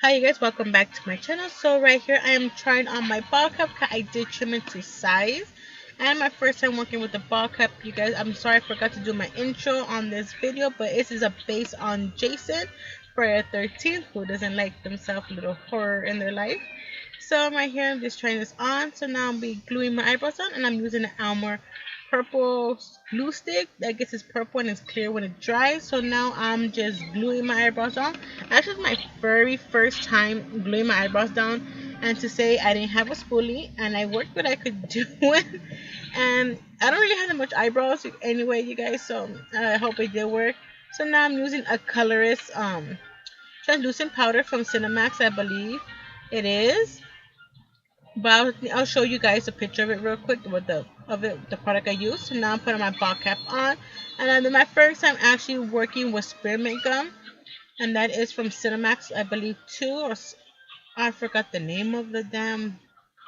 Hi you guys, welcome back to my channel. So right here I am trying on my ball cap. I did trim it to size and my first time working with the ball cap. You guys, I'm sorry I forgot to do my intro on this video, but this is a based on Jason Friday 13th, who doesn't like themselves a little horror in their life. So right here I'm just trying this on. So now I'm be gluing my eyebrows on, and I'm using the Elmer purple glue stick. I guess it's purple and it's clear when it dries. So now I'm just gluing my eyebrows on. Actually, it's my very first time gluing my eyebrows down, and to say I didn't have a spoolie and I worked what I could do it. And I don't really have that much eyebrows anyway, you guys. So I hope it did work. So now I'm using a colorist translucent powder from Cinemax, I believe it is. But I'll show you guys a picture of it real quick with the product I used. So now I'm putting my ball cap on, and then my first time actually working with spearmint gum, and that is from Cinemax, I believe too, or I forgot the name of the damn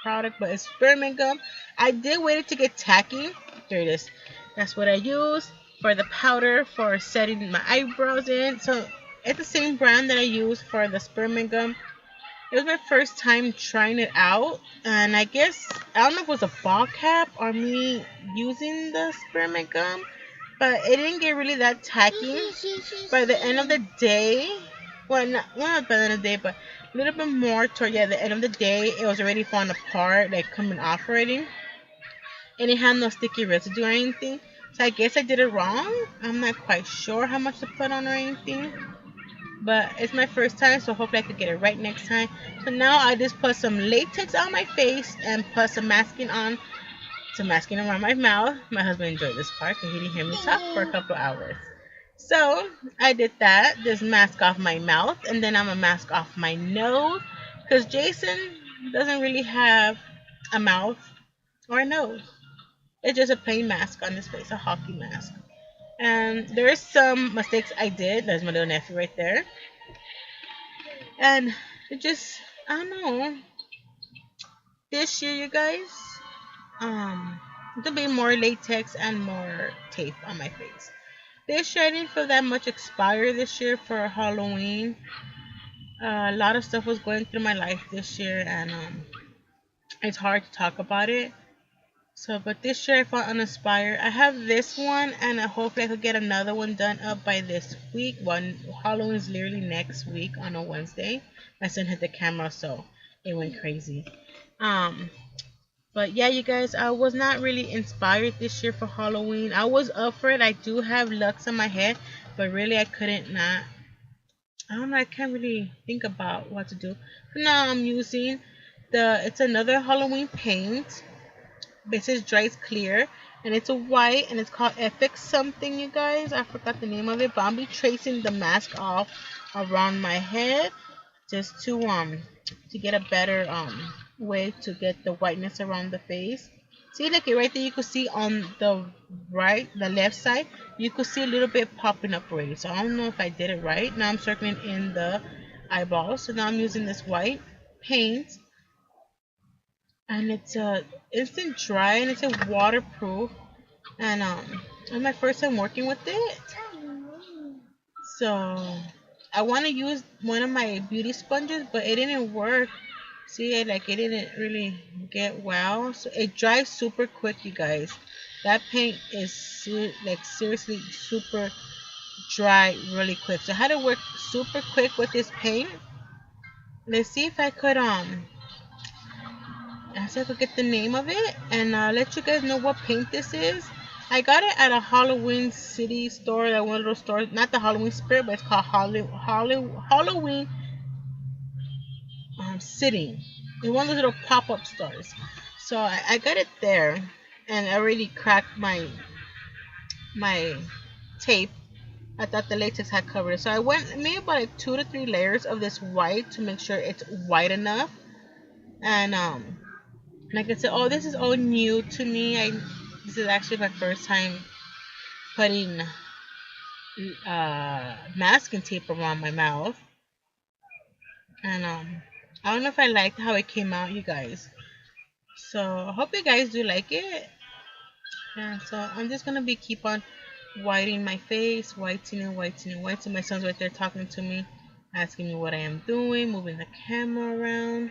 product, but it's spearmint gum. I did wait it to get tacky. There it is. That's what I use for the powder for setting my eyebrows in. So it's the same brand that I use for the spearmint gum. It was my first time trying it out, and I guess I don't know if it was a ball cap or me using the spearmint gum, but it didn't get really that tacky. By the end of the day, well, not by the end of the day, but a little bit more toward the end of the day, it was already falling apart, like coming off already, and it had no sticky residue or anything. So I guess I did it wrong. I'm not quite sure how much to put on or anything, but it's my first time, so hopefully I could get it right next time. So now I just put some latex on my face and put some masking around my mouth. My husband enjoyed this part because he didn't hear me talk for a couple hours. So I did that, just mask off my mouth, and then I'm gonna mask off my nose because Jason doesn't really have a mouth or a nose. It's just a plain mask on his face, a hockey mask. And there's some mistakes I did. There's my little nephew right there. And it just, I don't know. This year, you guys, there'll be more latex and more tape on my face. This year, I didn't feel that much expire this year for Halloween. A lot of stuff was going through my life this year, and it's hard to talk about it. So, but this year I felt uninspired. I have this one, and hopefully I could get another one done up by this week. Halloween is literally next week on a Wednesday. My son hit the camera, so it went crazy. Um, but yeah, you guys, I was not really inspired this year for Halloween. I was up for it. I do have locks on my head, but really I couldn't not. I don't know. I can't really think about what to do. So now I'm using it's another Halloween paint. This is Dry's Clear, and it's a white, and it's called FX something, you guys. I forgot the name of it, but I'll be tracing the mask off around my head just to get a better way to get the whiteness around the face. See, look right there, you could see on the left side, you could see a little bit popping up already. So I don't know if I did it right. Now I'm circling in the eyeballs. So now I'm using this white paint, and it's a instant dry, and it's a waterproof, and it's my first time working with it, so I want to use one of my beauty sponges, but it didn't work. See, it didn't really get well, so it dries super quick, you guys. That paint is seriously super dry really quick, so I had to work super quick with this paint. Let's see if I could I said I could get the name of it, and let you guys know what paint this is. I got it at a Halloween City store, that one of those stores, not the Halloween Spirit, but it's called Halloween City. It's one of those little pop-up stores. So I got it there, and I already cracked my tape. I thought the latex had covered it, so I made about like 2 to 3 layers of this white to make sure it's white enough, and like I said, this is all new to me. This is actually my first time putting masking tape around my mouth, and I don't know if I liked how it came out, you guys. So I hope you guys do like it. And so I'm just gonna keep on whitening my face, whitening. My son's right there talking to me. asking me what I am doing, moving the camera around.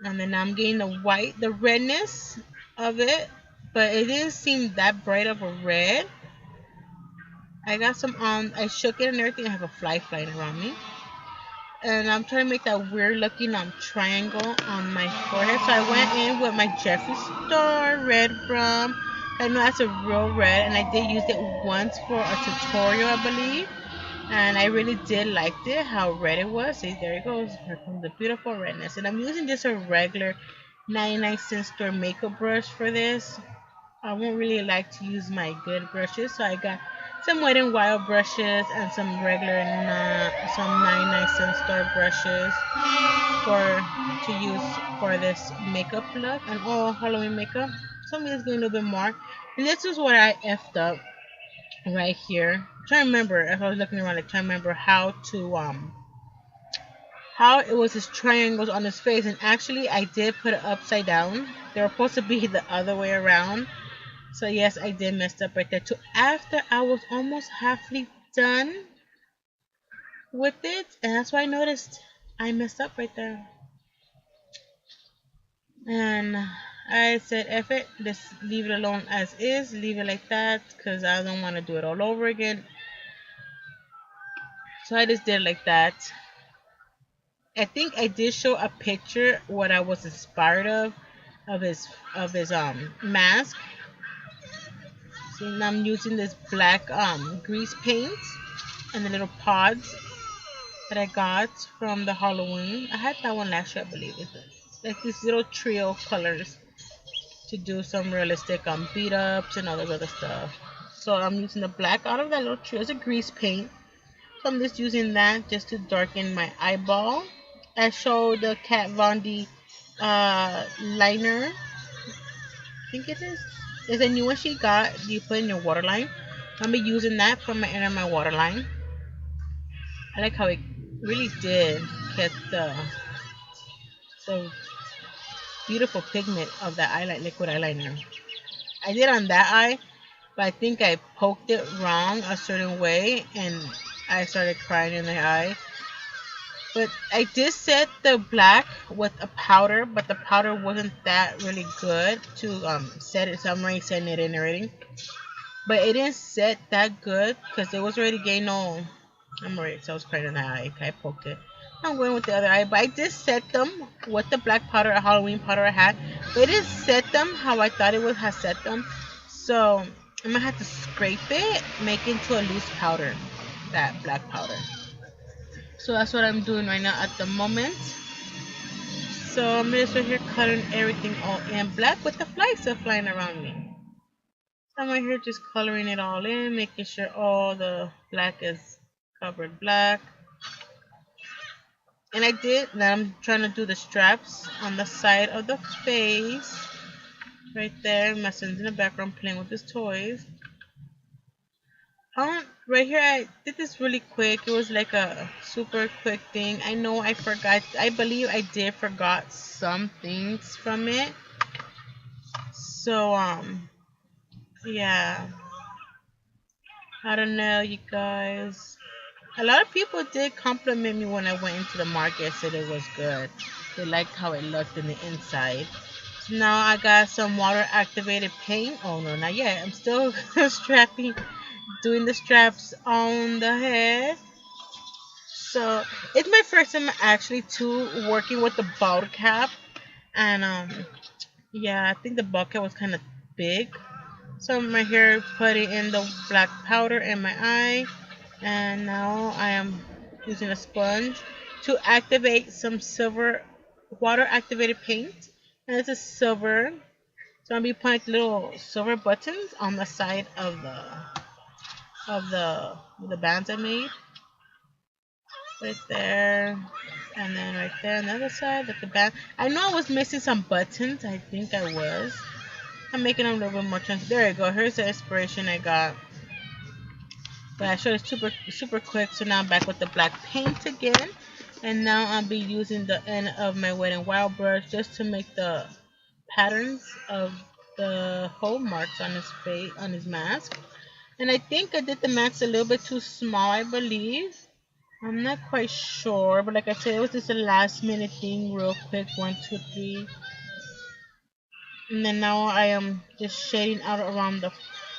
And then I'm getting the redness of it, but it didn't seem that bright of a red. I got some I shook it and everything. I have a fly flying around me. And I'm trying to make that weird looking triangle on my forehead. So I went in with my Jeffree Star red from. I know that's a real red, and I did use it once for a tutorial, I believe. And I really did like it, how red it was. See, there it goes. Here comes the beautiful redness. And I'm using just a regular 99-cent store makeup brush for this. I won't really like to use my good brushes, so I got some Wet n Wild brushes and some regular, some 99-cent store brushes to use for this makeup look and all Halloween makeup. So I'm just getting a little bit more. And this is what I effed up right here. I'm trying to remember, if I was looking around, like trying to remember how it was his triangles on his face, and actually I did put it upside down. They were supposed to be the other way around. So yes, I did mess up right there too. After I was almost halfly done with it, and that's why I noticed I messed up right there. And I said, F it, just leave it alone as is, leave it like that, because I don't want to do it all over again. So I just did it like that. I think I did show a picture what I was inspired of his mask. See, now I'm using this black grease paint and the little pods that I got from the Halloween. I had that one last year, I believe. It's like these little trio colors to do some realistic beat ups and all this other stuff. So I'm using the black out of that little trio. It's a grease paint. So I'm just using that just to darken my eyeball. I showed the Kat Von D liner. I think it is. It's a new one she got. You put in your waterline. I'm be using that for my inner my waterline. I like how it really did get the beautiful pigment of that eyeliner, liquid eyeliner. I did on that eye, but I think I poked it wrong a certain way, and I started crying in the eye. But I did set the black with a powder, but the powder wasn't that really good to set it. So I'm already setting it in already. But it didn't set that good because it was already getting all. I'm already, so I was crying in the eye. I poked it. I'm going with the other eye, but I did set them with the black powder, Halloween powder I had. But it didn't set them how I thought it would have set them. So I'm gonna have to scrape it, make it into a loose powder, that black powder. So that's what I'm doing right now at the moment. So I'm just right here coloring everything all in black with the flies still flying around me. So I'm right here just coloring it all in, making sure all the black is covered black. And I did, now I'm trying to do the straps on the side of the face. Right there, my son's in the background playing with his toys. Right here I did this really quick. It was like a super quick thing. I know I forgot. I believe I did forgot some things from it. So yeah. I don't know, you guys. A lot of people did compliment me when I went into the market. Said it was good. They liked how it looked in the inside. So now I got some water activated paint. Oh no, not yet. I'm still strapping, doing the straps on the head. So it's my first time actually too working with the bottle cap, and yeah, I think the bottle cap was kind of big. So I'm right here putting in the black powder in my eye, and now I am using a sponge to activate some silver water activated paint, and it's a silver. So I'll be putting little silver buttons on the side of the bands I made. Right there, and then right there on the other side at the back. I know I was missing some buttons. I think I was. I'm making them a little bit more chunky. There you go. Here's the inspiration I got. But I showed it super quick. So now I'm back with the black paint again, and now I'll be using the end of my Wet n Wild brush just to make the patterns of the hole marks on his face, on his mask. And I think I did the mask a little bit too small, I believe. I'm not quite sure, but like I said, it was just a last minute thing, real quick, one, two, three. And then now I am just shading out around the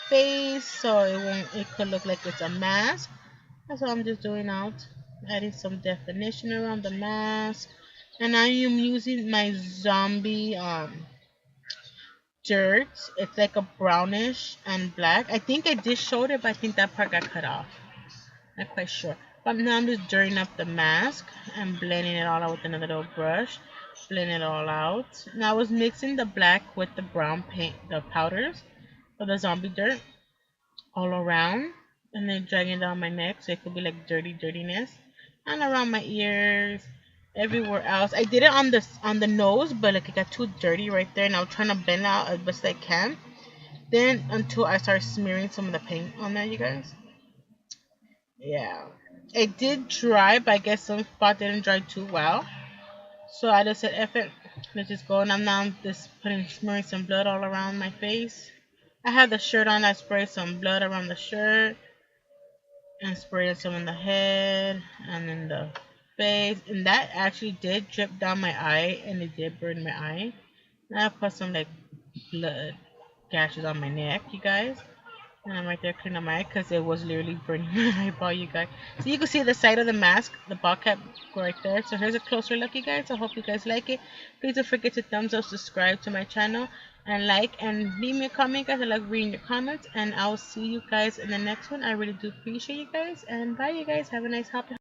face so it could look like it's a mask. That's what I'm just doing out. Adding some definition around the mask. And I am using my zombie dirt. It's like a brownish and black. I think I did show it, but I think that part got cut off. Not quite sure. But now I'm just dirtying up the mask and blending it all out with another little brush. Blend it all out. Now I was mixing the black with the brown paint, the powders of the zombie dirt all around. And then dragging it down my neck so it could be like dirtiness. And around my ears, everywhere else. I did it on the nose, but like it got too dirty right there. And I was trying to blend it out as best I can. Then until I start smearing some of the paint on there, you guys. Yeah, it did dry, but I guess some spot didn't dry too well. So I just said, F it, let's just go. And I'm now just smearing some blood all around my face. I had the shirt on, I sprayed some blood around the shirt. And sprayed some in the head and in the face. And that actually did drip down my eye and it did burn my eye. And I put some like blood gashes on my neck, you guys. And I'm right there cleaning up my eye because it was literally burning my eyeball, you guys. So you can see the side of the mask, the ball cap right there. So here's a closer look, you guys. I hope you guys like it. Please don't forget to thumbs up, subscribe to my channel, and like, and leave me a comment, guys. I love reading your comments. And I'll see you guys in the next one. I really do appreciate you guys. And bye, you guys. Have a nice happy